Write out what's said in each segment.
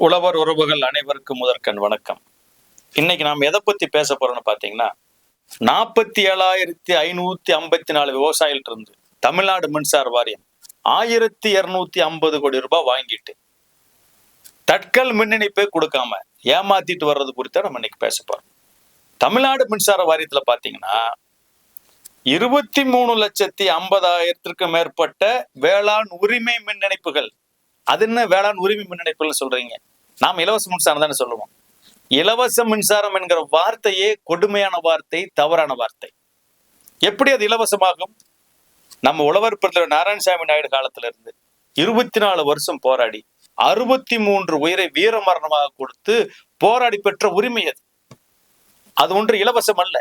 உழவர் உறவுகள் அனைவருக்கும் முதற்கண் வணக்கம். இன்னைக்கு நாம் எதை பத்தி பேச போறோம்னு பாத்தீங்கன்னா, 47,554 விவசாயிகள் இருந்து தமிழ்நாடு மின்சார வாரியம் 1,250 கோடி ரூபாய் வாங்கிட்டு தட்கல் மின் இணைப்பை கொடுக்காம ஏமாத்திட்டு வர்றது குறித்த நம்ம இன்னைக்கு பேச போறோம். தமிழ்நாடு மின்சார வாரியத்துல பாத்தீங்கன்னா 23,50,000 மேற்பட்ட வேளாண் உரிமை மின் இணைப்புகள். அது என்ன வேளாண் உரிமை மின் இணைப்புகள் சொல்றீங்க? நாம் இலவச மின்சாரம் தானே சொல்லுவோம். இலவச மின்சாரம் என்கிற வார்த்தையே கொடுமையான வார்த்தை, தவறான வார்த்தை. எப்படி அது இலவசமாகும்? நம்ம உழவர் பிரதமர் நாராயணசாமி நாயுடு காலத்துல இருந்து 24 வருஷம் போராடி 63 உயிரை வீரமரணமாக கொடுத்து போராடி பெற்ற உரிமை அது. அது ஒன்று இலவசம் அல்ல.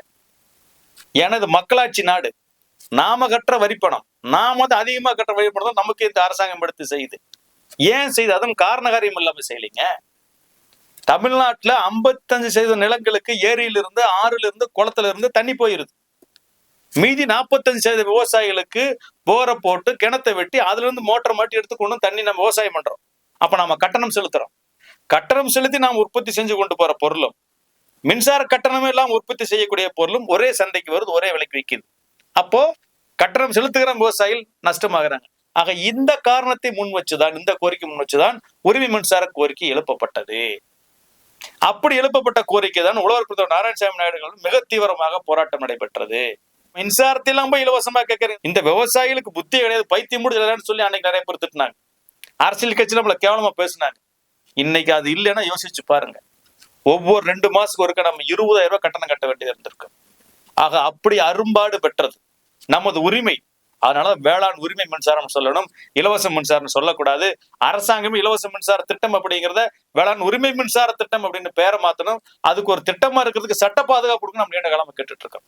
எனது மக்களாட்சி நாடு. நாம கட்டுற வரிப்பணம், நாம அதிகமா கட்டுற வரிப்பணம் நமக்கு இந்த அரசாங்கம் எடுத்து செய்யுது. ஏன் செய்து? அதுவும் காரணகாரியம் இல்லாம செய்யலைங்க. தமிழ்நாட்டுல 55% நிலங்களுக்கு ஏரியிலிருந்து, ஆறுல இருந்து, குளத்துல இருந்து தண்ணி போயிருது. மீதி 45% விவசாயிகளுக்கு போரை போட்டு கிணத்தை வெட்டி அதுல இருந்து மோட்டர் மாட்டி எடுத்துக்கொண்டு தண்ணி நம்ம விவசாயம் பண்றோம். அப்ப நாம கட்டணம் செலுத்துறோம். கட்டணம் செலுத்தி நாம் உற்பத்தி செஞ்சு கொண்டு போற பொருளும், மின்சார கட்டணமே எல்லாம் உற்பத்தி செய்யக்கூடிய பொருளும் ஒரே சந்தைக்கு வருது, ஒரே விலைக்கு விற்கிது. அப்போ கட்டணம் செலுத்துகிற விவசாயிகள் நஷ்டமாகறாங்க. ஆக இந்த காரணத்தை முன் வச்சுதான், இந்த கோரிக்கை முன் வச்சுதான் உரிமை மின்சார கோரிக்கை எழுப்பப்பட்டது. அப்படி எழுப்பப்பட்ட கோரிக்கை தான் உழவர் பிரதமர் நாராயணசாமி நாயுடு மிக தீவிரமாக போராட்டம் நடைபெற்றது. மின்சாரத்தை போய் இலவசமா கேட்கறேன். இந்த விவசாயிகளுக்கு புத்தி கிடையாது, பைத்தியம் முடியலன்னு சொல்லி அன்னைக்கு நிறைய பேர் திட்டினாங்க. அரசியல் கட்சி நம்மள கேவலமா பேசினாங்க. இன்னைக்கு அது இல்லைன்னா யோசிச்சு பாருங்க. ஒவ்வொரு 2 மாசத்துக்கு ஒருக்க நம்ம 20,000 ரூபாய் கட்டணம் கட்ட வேண்டியது இருந்திருக்கு. ஆக அப்படி அரும்பாடு பெற்றது நமது உரிமை. அதனால வேளாண் உரிமை மின்சாரம் சொல்லணும், இலவச மின்சாரம் சொல்லக்கூடாது. அரசாங்கமே இலவச மின்சார திட்டம் அப்படிங்கிறத வேளாண் உரிமை மின்சார திட்டம் அப்படின்னு பேரை மாத்தணும். அதுக்கு ஒரு திட்டமா இருக்கிறதுக்கு சட்ட பாதுகாப்பு கொடுக்கணும். நம்ம நீண்ட காலமா கேட்டுட்டு இருக்கோம்.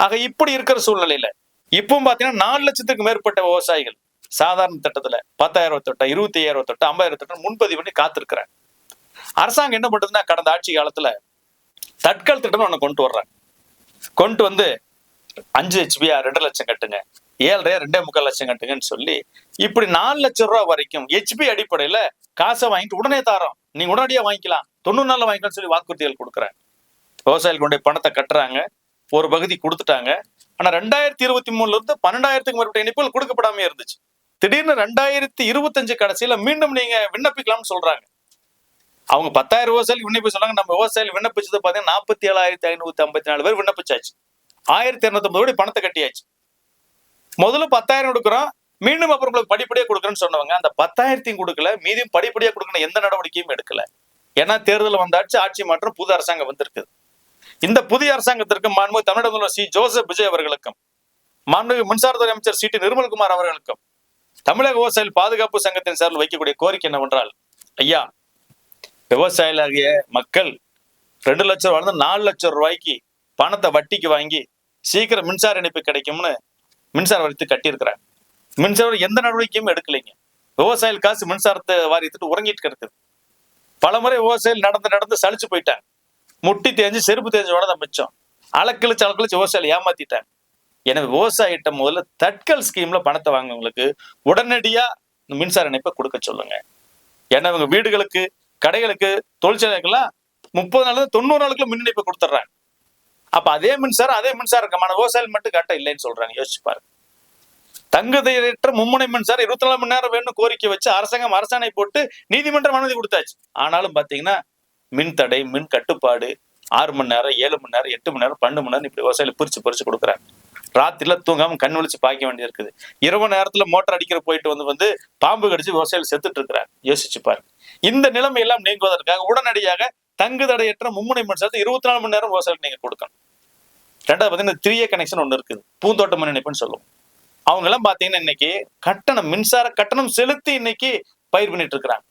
ஆக இப்படி இருக்கிற சூழ்நிலையில இப்பவும் பாத்தீங்கன்னா 4 லட்சத்துக்கு மேற்பட்ட விவசாயிகள் சாதாரண திட்டத்துல 10,000 தொட்ட, 25,000 தொட்ட, 50,000 தொட்ட முன்பதிவு பண்ணி காத்திருக்கிறாங்க. அரசாங்கம் என்ன பண்றதுன்னா, கடந்த ஆட்சி காலத்துல தட்கல் திட்டம் ஒண்ணு கொண்டு வர்றாங்க. கொண்டு வந்து 5 ஹெச்பியா 2 லட்சம் கட்டுங்க, 7,500 2.25 லட்சம் கட்டுங்கன்னு சொல்லி இப்படி 4 லட்சம் ரூபாய் வரைக்கும் ஹெச்பி அடிப்படையில காசை வாங்கிட்டு உடனே தாரோம், நீங்க உடனடியா வாங்கிக்கலாம், 90 நாள்ல வாங்கிக்கலாம்னு சொல்லி வாக்குறுதிகள் கொடுக்குறாங்க. விவசாயிகள் கொண்டு பணத்தை கட்டுறாங்க. ஒரு பகுதி கொடுத்துட்டாங்க. ஆனா 2023 இருந்து 12,000க்கு மேற்பட்ட இணைப்புகள் கொடுக்கப்படாம இருந்துச்சு. திடீர்னு 2025 கடைசியில மீண்டும் நீங்க விண்ணப்பிக்கலாம்னு சொல்றாங்க. அவங்க 10,000 விவசாயிகள் விண்ணப்பி சொல்றாங்க. நம்ம விவசாயிகள் விண்ணப்பிச்சது பாத்தீங்கன்னா 47,554 பேர் விண்ணப்பிச்சாச்சு. 1,250 கோடி பணத்தை கட்டியாச்சு. முதல்ல 10,000 கொடுக்குறோம், மீண்டும் அப்புறம் உங்களுக்கு படிப்படியா கொடுக்குறேன்னு சொன்னவங்க அந்த 10,000 கொடுக்கல, மீதியும் படிப்படியா கொடுக்கணும் எந்த நடவடிக்கையும் எடுக்கல. ஏன்னா தேர்தல் வந்தாச்சு, ஆட்சி மாற்றம், புது அரசாங்கம் வந்திருக்குது. இந்த புதிய அரசாங்கத்திற்கு மாண்புமிகு தமிழக முதல்வர் சி. ஜோசப் விஜய் அவர்களுக்கும், மாண்புமிகு மின்சாரத்துறை அமைச்சர் சி. டி. நிர்மல்குமார் அவர்களுக்கும் தமிழக விவசாயிகள் பாதுகாப்பு சங்கத்தின் சார்பில் வைக்கக்கூடிய கோரிக்கை என்னவென்றால், ஐயா, விவசாயிகளாகிய மக்கள் 2 லட்சம் ரூபாய் 4 லட்சம் ரூபாய்க்கு பணத்தை வட்டிக்கு வாங்கி சீக்கிரம் மின்சார இணைப்பு கிடைக்கும்னு மின்சார வாரியத்தை கட்டியிருக்கிறாங்க. மின்சார எந்த நடவடிக்கையும் எடுக்கலைங்க. விவசாயிகள் காசு மின்சாரத்தை வாரியத்துட்டு உறங்கிட்டு கிடக்குது. பலமுறை விவசாயிகள் நடந்து சலிச்சு போயிட்டாங்க. முட்டி தேஞ்சு செருப்பு தேஞ்சோட தான் மிச்சம். அளக்கழிச்சு விவசாயிகள் ஏமாத்திட்டாங்க. எனவே விவசாயிட்ட முதல்ல தட்கல் ஸ்கீம்ல பணத்தை வாங்குவங்களுக்கு உடனடியா மின்சார இணைப்பை கொடுக்க சொல்லுங்க. ஏன்னா இவங்க வீடுகளுக்கு, கடைகளுக்கு, தொழிற்சாலைகள்லாம் 30 நாள் 90 நாளுக்குள்ள மின் இணைப்பை கொடுத்துட்றாங்க. அப்ப அதே மின்சாரம் விவசாயிகள் மட்டும் கட்ட இல்லைன்னு சொல்றாங்க. யோசிச்சு பாருங்க. தங்குதடையற்ற மும்முனை மின்சாரம் 24 மணி நேரம் வேணும்னு கோரிக்கை வச்சு அரசாங்கம் அரசாணை போட்டு நீதிமன்றம் அனுமதி கொடுத்தாச்சு. ஆனாலும் பாத்தீங்கன்னா மின் தடை, மின் கட்டுப்பாடு 6 மணி நேரம், 7 மணி நேரம், 8 மணி நேரம், 12 மணி நேரம் இப்படி விவசாயிகள் பிரிச்சு கொடுக்குறாங்க. ராத்திரில தூங்காம கண் விழிச்சு பாய்க்க வேண்டியது இருக்குது. இரவு நேரத்துல மோட்டர் அடிக்கிற போயிட்டு வந்து பாம்பு கடிச்சு விவசாயிகள் செத்துட்டு இருக்கிறாங்க. யோசிச்சு பாருங்க. இந்த நிலைமை எல்லாம் நீங்குவதற்காக உடனடியாக தங்கு தடையற்ற மும்முனை மின்சாரத்தை 24 மணி நேரம் விவசாயிகளுக்கு நீங்க கொடுக்கணும். 2வது பாத்தீங்கன்னா 3A கனெக்ஷன் ஒண்ணு இருக்குது, பூந்தோட்ட மின் இணைப்புன்னு சொல்லுவோம். அவங்க எல்லாம் பாத்தீங்கன்னா இன்னைக்கு கட்டணம், மின்சார கட்டணம் செலுத்தி இன்னைக்கு பயிர் பண்ணிட்டு இருக்கிறாங்க.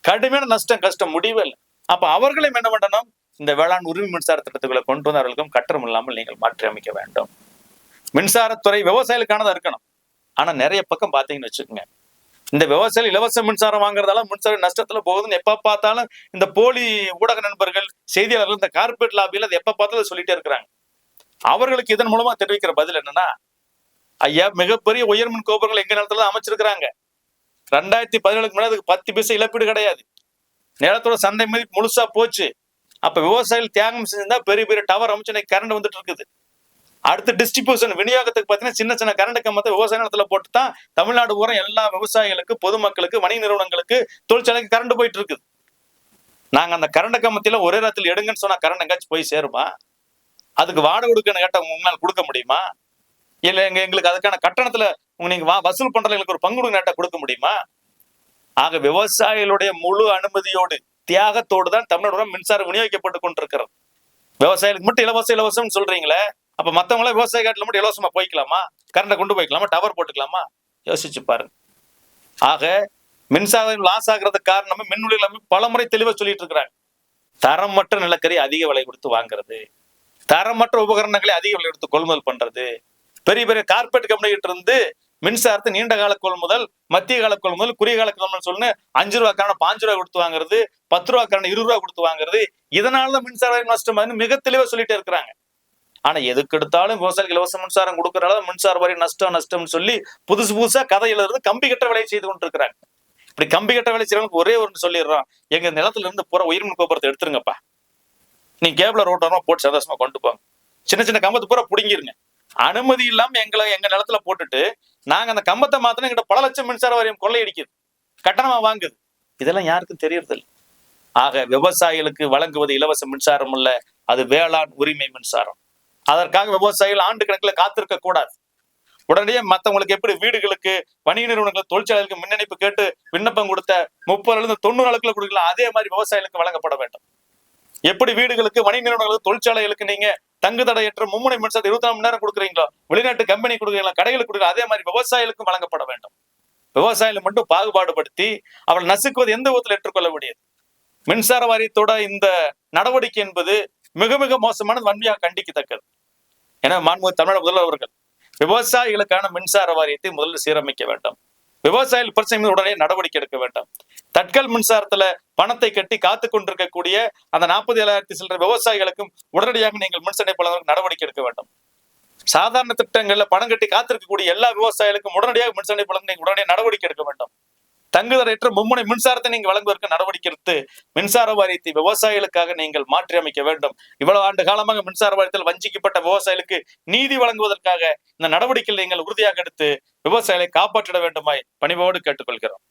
கடுமையான நஷ்டம், கஷ்டம் முடிவே இல்லை. அப்ப அவர்களையும் என்ன பண்ணணும், இந்த வேளாண் உரிமை மின்சார திட்டத்துக்குள்ள கொண்டு வந்து அவர்களுக்கும் கட்டணம் இல்லாமல் நீங்கள் மாற்றி அமைக்க வேண்டும். மின்சாரத்துறை விவசாயிகளுக்கானதா இருக்கணும். ஆனா நிறைய பக்கம் பாத்தீங்கன்னு வச்சுக்கோங்க, இந்த விவசாயிகள் இலவச மின்சாரம் வாங்குறதால மின்சார நஷ்டத்துல போகுதுன்னு எப்ப பார்த்தாலும் இந்த போலி ஊடக நண்பர்கள், செய்தியாளர்கள், இந்த கார்பரேட் லாபியில எப்ப பார்த்தாலும் சொல்லிட்டே இருக்கிறாங்க. அவர்களுக்கு இதன் மூலமா தெரிவிக்கிற பதில் என்னன்னா, ஐயா, மிகப்பெரிய உயர்மின் கோபுரங்கள் எங்க நிலத்துல அமைச்சிருக்கிறாங்க. 2017க்கு முன்னாடி அதுக்கு 10 பைசா இழப்பீடு கிடையாது. நிலத்தோட சந்தை மதிப்பு முழுசா போச்சு. அப்ப விவசாயிகள் தியாகம் செஞ்சிருந்தா பெரிய பெரிய டவர் அமைச்சு இன்னைக்கு கரண்ட் வந்துட்டு இருக்குது. அடுத்து டிஸ்ட்ரிபியூஷன் விநியோகத்துக்கு பார்த்தீங்கன்னா சின்ன சின்ன கரண்ட் கம்பத்தை விவசாய நிலத்துல போட்டு தான் தமிழ்நாடு பூரா எல்லா விவசாயிகளுக்கு, பொதுமக்களுக்கு, வணிக நிறுவனங்களுக்கு, தொழிற்சாலைக்கு கரண்ட் போயிட்டு இருக்குது. நாங்க அந்த கரண்ட் கம்பத்தில ஒரே நேரத்தில் எடுங்கன்னு சொன்னா கரண்ட் எங்காச்சும் போய் சேருமா? அதுக்கு வாடகை கொடுக்கன்னு கேட்டா உங்களால் கொடுக்க முடியுமா? இல்ல எங்களுக்கு அதுக்கான கட்டணத்துல நீங்க வசூல் பண்றதுல எங்களுக்கு ஒரு பங்கு கேட்டா கொடுக்க முடியுமா? ஆக விவசாயிகளுடைய முழு அனுமதியோடு, தியாகத்தோடு தான் தமிழ்நாடு மின்சாரம் விநியோகிக்கப்பட்டு கொண்டிருக்கிறது. விவசாயிகளுக்கு மட்டும் இலவசம் சொல்றீங்களே, அப்ப மத்தவங்கள விவசாய காட்டுல மட்டும் இலவசமா போய்க்கலாமா? கரண்ட கொண்டு போய்க்கலாமா? டவர் போட்டுக்கலாமா? யோசிச்சு பாருங்க. ஆக மின்சாரம் லாஸ் ஆகிறதுக்கு காரணம் மின் உலை அமைப்பு பலமுறை தெளிவா சொல்லிட்டு இருக்கிறாங்க. தரமற்ற நிலக்கரி அதிக விலை கொடுத்து வாங்குறது, தரமற்ற உபகரணங்களை அதிக விலை கொடுத்து கொள்முதல் பண்றது, பெரிய பெரிய கார்பரேட் கம்பெனி கிட்ட இருந்து மின்சாரத்தை நீண்ட கால கொள்முதல், மத்திய கால கொள்முதல், குறுகிய கால கொள்முதல் சொல்லு 5 ரூபாய்க்கான 5 ரூபாய் கொடுத்து வாங்குறது, 10 ரூபாய்க்கான 20 ரூபாய் கொடுத்து வாங்குறது, இதனாலதான் மின்சார நஷ்டம் மிக தெளிவா சொல்லிட்டே இருக்கிறாங்க. ஆனா எதுக்கு எடுத்தாலும் விவசாயிகள் இலவச மின்சாரம் கொடுக்கறதால மின்சார வரி நஷ்டம்னு சொல்லி புதுசா கதை எழுதுறது கம்பி கட்ட வேலையை செய்து கொண்டிருக்கிறாங்க. இப்படி கம்பி கட்ட வேலை செய்யறவங்களுக்கு ஒரே ஒரு சொல்லிடுறோம், எங்க நிலத்துல இருந்து பூரா உயிர்மின் கோபுரத்தை எடுத்துருங்கப்பா, நீ கேபிள ரோட்டோரமா போட்டு சந்தோஷமா கொண்டு போங்க, சின்ன சின்ன கம்பத்தை பூரா புடுங்கிருங்க, அனுமதி இல்லாம எங்க நிலத்துல போட்டுட்டு நாங்க அந்த கம்பத்தை மாத்தினா எங்கிட்ட பல லட்சம் மின்சார வாரியம் கொள்ளையடிக்குது, கட்டணமா வாங்குது. இதெல்லாம் யாருக்கும் தெரியறது இல்லை. ஆக விவசாயிகளுக்கு வழங்குவது இலவச மின்சாரம் இல்ல, அது வேளாண் உரிமை மின்சாரம். அதற்காக விவசாயிகள் ஆண்டு கணக்கில் காத்திருக்க கூடாது. உடனடியே மத்தவங்களுக்கு எப்படி வீடுகளுக்கு, வணிக நிறுவனங்கள், தொழிற்சாலைகளுக்கு மின் இணைப்பு கேட்டு விண்ணப்பம் கொடுத்த 30 90 நாளுக்குள்ள கொடுக்கலாம், அதே மாதிரி விவசாயிகளுக்கு வழங்கப்பட வேண்டும். எப்படி வீடுகளுக்கு, வணிக நிறுவனங்களுக்கு, தொழிற்சாலைகளுக்கு நீங்க தங்கு தடையற்ற மும்முனை மின்சாரத்தை 24 மணி நேரம் கொடுக்குறீங்களோ, வெளிநாட்டு கம்பெனி கொடுக்குறீங்களா, கடைகளுக்கு கொடுக்குறீங்க, அதே மாதிரி விவசாயிகளுக்கும் வழங்கப்பட வேண்டும். விவசாயிகளை மட்டும் பாகுபாடுபடுத்தி அவள் நசுக்குவது எந்த விதத்தில் ஏற்றுக்கொள்ள முடியாது. மின்சார வாரியத்தோட இந்த நடவடிக்கை என்பது மிக மிக மோசமான, வன்மையாக கண்டிக்கத்தக்கது. என மாண்புமிகு தமிழக முதல்வர் அவர்கள் விவசாயிகளுக்கான மின்சார வாரியத்தை முதலில் சீரமைக்க வேண்டும். விவசாயிகள் பிரச்சனை மீது உடனே நடவடிக்கை எடுக்க வேண்டும். தட்கல் மின்சாரத்துல பணத்தை கட்டி காத்து கொண்டிருக்கக்கூடிய அந்த 47,000 சில்லற விவசாயிகளுக்கும் உடனடியாக நீங்கள் மின்சார இணைப்பு நடவடிக்கை எடுக்க வேண்டும். சாதாரண திட்டங்கள்ல பணம் கட்டி காத்திருக்கக்கூடிய எல்லா விவசாயிகளுக்கும் உடனடியாக மின்சார இணைப்பு நீங்க உடனடியாக நடவடிக்கை எடுக்க வேண்டும். தங்குதடையற்ற மும்முனை மின்சாரத்தை நீங்கள் வழங்குவதற்கு நடவடிக்கை எடுத்து மின்சார வாரியத்தை விவசாயிகளுக்காக நீங்கள் மாற்றி அமைக்க வேண்டும். இவ்வளவு ஆண்டு காலமாக மின்சார வாரியத்தில் வஞ்சிக்கப்பட்ட விவசாயிகளுக்கு நீதி வழங்குவதற்காக இந்த நடவடிக்கையில் நீங்கள் உறுதியாக எடுத்து விவசாயிகளை காப்பாற்றிட வேண்டுமாய் பணிவோடு கேட்டுக்கொள்கிறோம்.